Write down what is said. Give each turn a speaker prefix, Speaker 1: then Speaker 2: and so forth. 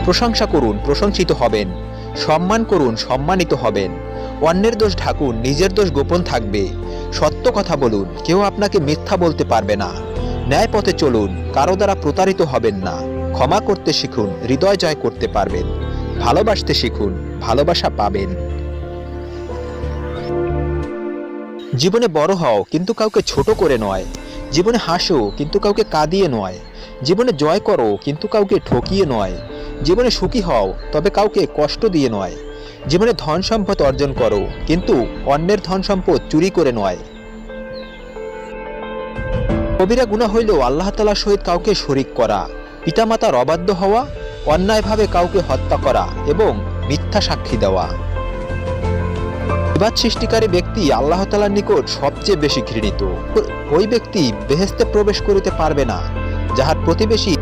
Speaker 1: প্রশংসা করুন, প্রশংসিত হবেন। সম্মান করুন, সম্মানিত হবেন। অন্যের দোষ ঢাকুন, নিজের দোষ গোপন থাকবে। সত্য কথা বলুন, কেউ আপনাকে মিথ্যা বলতে পারবে না। ন্যায় পথে চলুন, কারো দ্বারা প্রতারিত হবেন না। ক্ষমা করতে শিখুন, হৃদয় জয় করতে পারবেন। ভালোবাসতে শিখুন, ভালোবাসা পাবেন। জীবনে বড় হও, কিন্তু কাউকে ছোট করে নয়। জীবনে হাসো, কিন্তু কাউকে কাঁদিয়ে নয়। জীবনে জয় করো, কিন্তু কাউকে ঠকিয়ে নয়। জীবনে সুখী হও, তবে কাউকে কষ্ট দিয়ে নয়। জীবনে ধন সম্পদ অর্জন করো, কিন্তু অন্যের ধন সম্পদ চুরি করে নয়। কবিরা গুনাহ হইল আল্লাহ তাআলার সহিত কাউকে শরীক করা, পিতামাতার অবাধ্য হওয়া, অন্যায়ভাবে কাউকে হত্যা করা এবং মিথ্যা সাক্ষী দেওয়া। বিবাদ সৃষ্টিকারী ব্যক্তি আল্লাহ তাআলার নিকট সবচেয়ে বেশি ঘৃণিত। ওই ব্যক্তি বেহেশতে প্রবেশ করিতে পারবে না, যাহার প্রতিবেশী